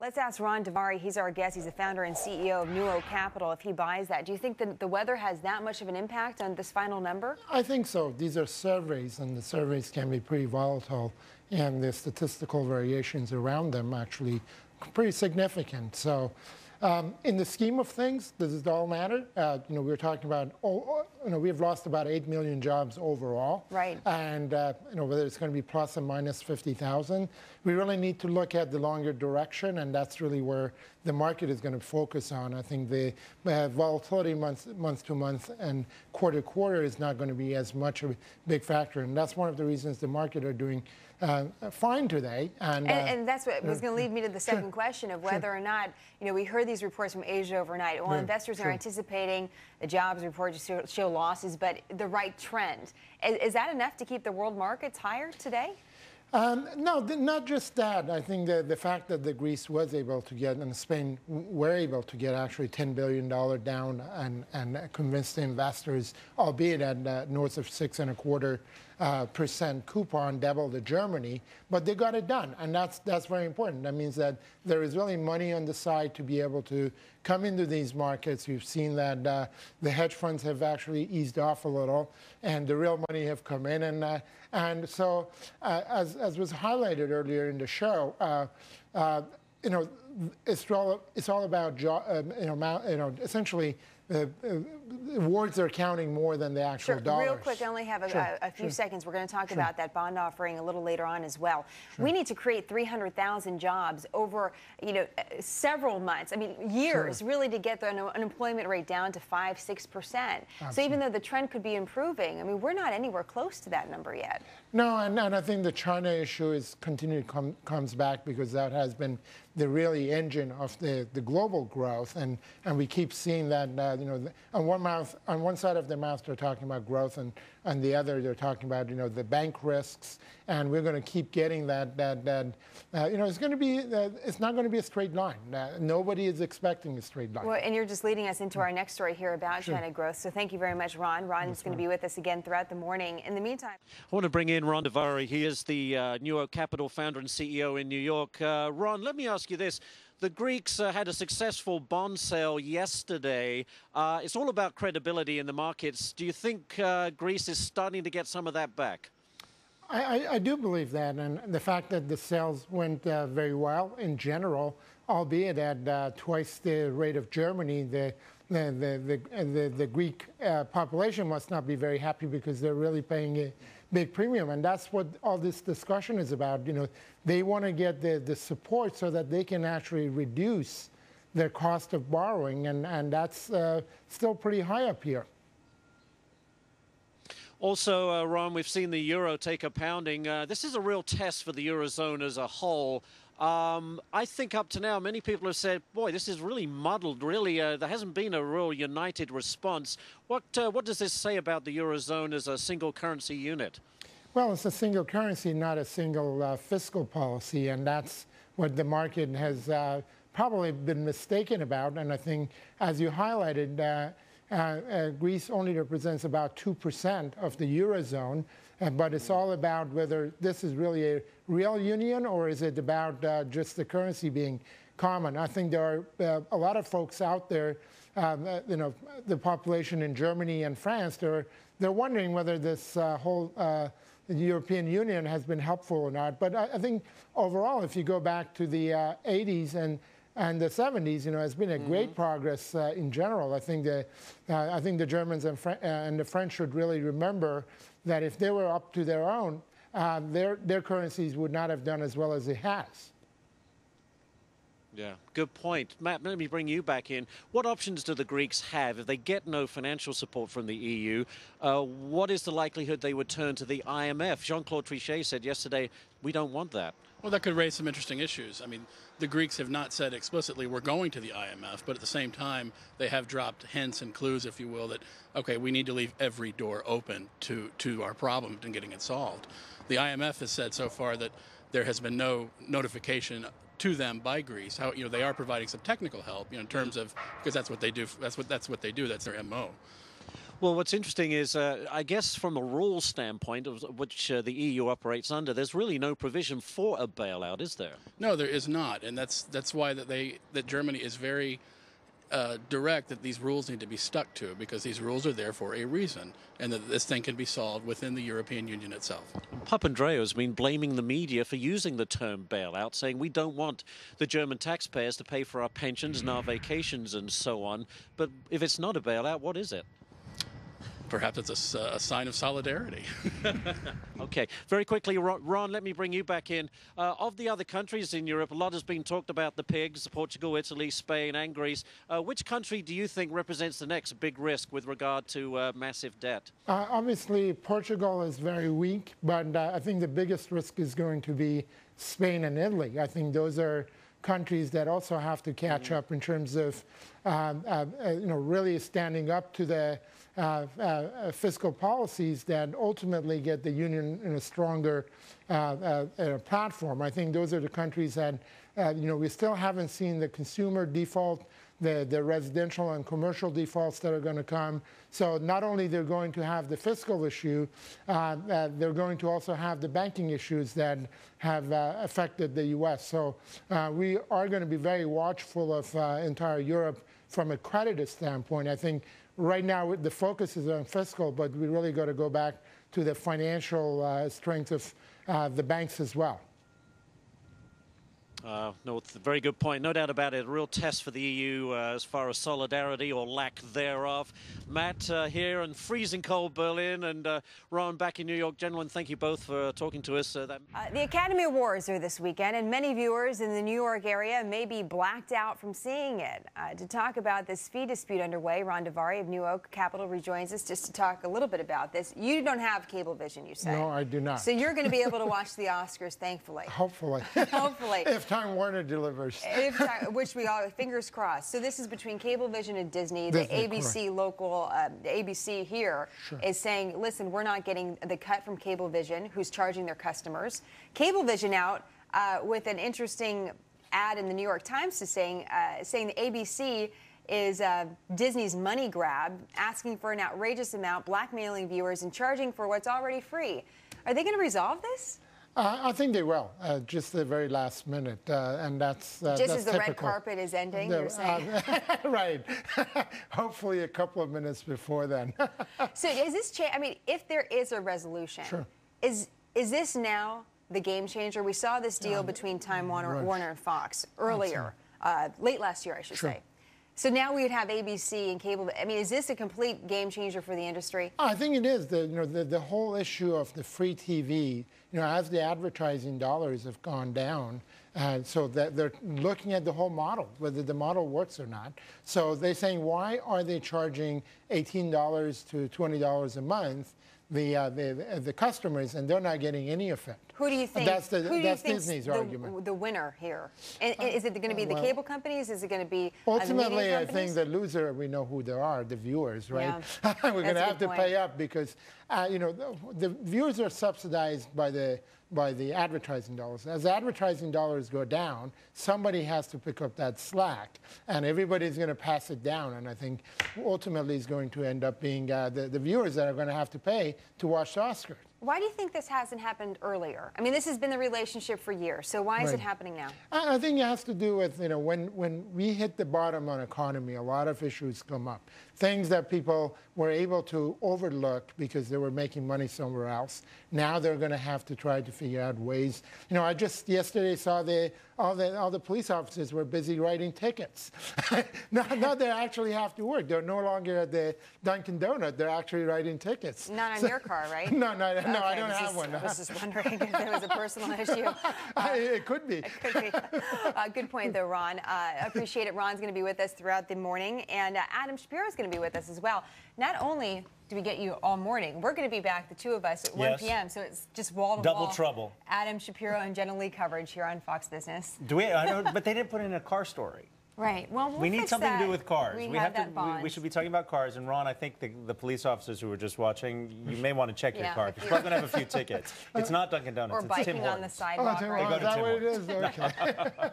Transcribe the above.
Let's ask Ron Davari. He's our guest. He's the founder and CEO of NewOak Capital. If he buys that, do you think that the weather has that much of an impact on this final number? I think so. These are surveys, and the surveys can be pretty volatile, and the statistical variations around them actually pretty significant. So in the scheme of things, does it all matter? We were talking about, we've lost about 8 million jobs overall. Right. And, whether it's going to be plus or minus 50,000, we really need to look at the longer direction, and that's really where the market is going to focus on. I think the volatility month to month and quarter to quarter is not going to be as much of a big factor. And that's one of the reasons the market are doing fine today. And that's what was going to lead me to the second question of whether or not, we heard these reports from Asia overnight. Well, investors are anticipating the jobs report to show losses, but the right trend. Is that enough to keep the world markets higher today? No, not just that. I think the fact that Greece was able to get, and Spain were able to get actually $10 billion down and convince the investors, albeit at north of 6.25% coupon, double the Germany, but they got it done, and that's very important. That means that there is really money on the side to be able to come into these markets. You've seen that the hedge funds have actually eased off a little, and the real money have come in, and so as was highlighted earlier in the show, it's all about essentially. Awards are counting more than the actual dollars. Real quick, I only have a few seconds. We're going to talk about that bond offering a little later on as well. We need to create 300,000 jobs over, several months. I mean, years, really, to get the unemployment rate down to 5–6%. So even though the trend could be improving, I mean, we're not anywhere close to that number yet. No, and I think the China issue is comes back because that has been the really engine of the global growth, and we keep seeing that on one side of the mouth they're talking about growth, and on the other they're talking about the bank risks, and we're going to keep getting that it's going to be it's not going to be a straight line. Nobody is expecting a straight line. Well, and you're just leading us into our next story here about China growth. So thank you very much, Ron. Ron is going to be with us again throughout the morning. In the meantime, I want to bring in Ron Davari. He is the NewOak Capital founder and CEO in New York. Ron, let me ask you this. The Greeks had a successful bond sale yesterday. It's all about credibility in the markets. Do you think Greece is starting to get some of that back? I do believe that, and the fact that the sales went very well in general, albeit at twice the rate of Germany, the Greek population must not be very happy because they're really paying a big premium, and that's what all this discussion is about. They want to get the support so that they can actually reduce their cost of borrowing, and that's still pretty high up here. Also, Ron, we've seen the euro take a pounding. This is a real test for the Eurozone as a whole. I think up to now, many people have said, boy, this is really muddled, really. There hasn't been a real united response. What does this say about the Eurozone as a single currency unit? Well, it's a single currency, not a single fiscal policy, and that's what the market has probably been mistaken about. And I think, as you highlighted, Greece only represents about 2% of the Eurozone, but it's all about whether this is really a real union or is it about just the currency being common. I think there are a lot of folks out there, the population in Germany and France, they're wondering whether this whole European Union has been helpful or not. But I think overall, if you go back to the 80s and the 70s, it's been a great progress in general. I think the Germans and the French should really remember that if they were up to their own, their currencies would not have done as well as it has. Yeah, good point. Matt, let me bring you back in. What options do the Greeks have if they get no financial support from the EU? What is the likelihood they would turn to the IMF? Jean-Claude Trichet said yesterday, we don't want that. Well, that could raise some interesting issues. I mean, the Greeks have not said explicitly we're going to the IMF, but at the same time, they have dropped hints and clues, if you will, that, okay, we need to leave every door open to our problem and getting it solved. The IMF has said so far that there has been no notification to them by Greece. How they are providing some technical help, in terms of, because that's what they do. That's what they do. That's their MO. Well, what's interesting is, I guess from a rules standpoint, of which the EU operates under, there's really no provision for a bailout, is there? No, there is not, and that's why that Germany is very direct that these rules need to be stuck to, because these rules are there for a reason, and that this thing can be solved within the European Union itself. Papandreou has been blaming the media for using the term bailout, saying we don't want the German taxpayers to pay for our pensions and our vacations and so on. But if it's not a bailout, what is it? Perhaps it's a sign of solidarity. Okay, very quickly, Ron, let me bring you back in. Of the other countries in Europe, a lot has been talked about the pigs, Portugal, Italy, Spain, and Greece. Which country do you think represents the next big risk with regard to massive debt? Obviously, Portugal is very weak, but I think the biggest risk is going to be Spain and Italy. I think those are countries that also have to catch up in terms of really standing up to the fiscal policies that ultimately get the union in a stronger platform. I think those are the countries that we still haven't seen the consumer default, the residential and commercial defaults that are going to come. So not only they're going to have the fiscal issue, they're going to also have the banking issues that have affected the U.S. So we are going to be very watchful of entire Europe from a credit standpoint. I think right now the focus is on fiscal, but we really got to go back to the financial strength of the banks as well. No, it's a very good point. No doubt about it. A real test for the EU as far as solidarity or lack thereof. Matt here in freezing cold Berlin, and Ron back in New York. Gentlemen, thank you both for talking to us. The Academy Awards are this weekend, and many viewers in the New York area may be blacked out from seeing it. To talk about this fee dispute underway, Ron Davari of NewOak Capital rejoins us just to talk a little bit about this. You don't have cable vision, you say? No, I do not. So you're going to be able to watch the Oscars, thankfully. Hopefully. Hopefully. If Time Warner delivers. Which we all, fingers crossed. So this is between Cablevision and Disney. The ABC correct. Local, the ABC here is saying, listen, we're not getting the cut from Cablevision, who's charging their customers. Cablevision out with an interesting ad in the New York Times to saying the ABC is Disney's money grab, asking for an outrageous amount, blackmailing viewers, and charging for what's already free. Are they going to resolve this? I think they will, just the very last minute, and that's just that's as the typical. red carpet is ending, you're saying? Right. Hopefully a couple of minutes before then. So is this I mean, if there is a resolution, is this now the game changer? We saw this deal between Time Warner and Fox earlier, late last year, I should say. So now we would have ABC and cable. I mean, is this a complete game changer for the industry? I think it is. The whole issue of the free TV, as the advertising dollars have gone down, so that they're looking at the whole model, whether the model works or not. So they're saying, why are they charging $18 to $20 a month the customers, and they're not getting any effect? Who do you think? That's Disney's argument. The winner here, and is it going to be the cable companies? Is it going to be ultimately? the media I think companies? the loser, we know who they are, the viewers, right? Yeah. We're going to have to pay up because the viewers are subsidized by the advertising dollars. As advertising dollars go down, somebody has to pick up that slack, and everybody's going to pass it down. And I think ultimately it's going to end up being the viewers that are going to have to pay to watch the Oscars. Why do you think this hasn't happened earlier? I mean, this has been the relationship for years. So why is it happening now? I think it has to do with, when we hit the bottom on economy, a lot of issues come up. Things that people were able to overlook because they were making money somewhere else. Now they're going to have to try to figure out ways. I just yesterday saw all the police officers were busy writing tickets. Now they actually have to work. They're no longer at the Dunkin' Donut. They're actually writing tickets. Not on your car, right? No, I don't have one. I was just wondering if there was a personal issue. It could be. It could be. Good point, though, Ron. I appreciate it. Ron's going to be with us throughout the morning, and Adam Shapiro is going to be with us as well. Not only do we get you all morning, we're going to be back, the two of us, at 1 p.m., so it's just wall-to-wall. Double trouble. Adam Shapiro and Jenna Lee coverage here on Fox Business. Do we? I know, but they didn't put in a car story. Right. Well, we need something to do with cars. We have that bond. We should be talking about cars. And Ron, I think the police officers who were just watching, you may want to check your car because you're probably going to have a few tickets. It's not Dunkin' Donuts. Or it's biking Tim on the Hortons. sidewalk. Is that what it is? Okay.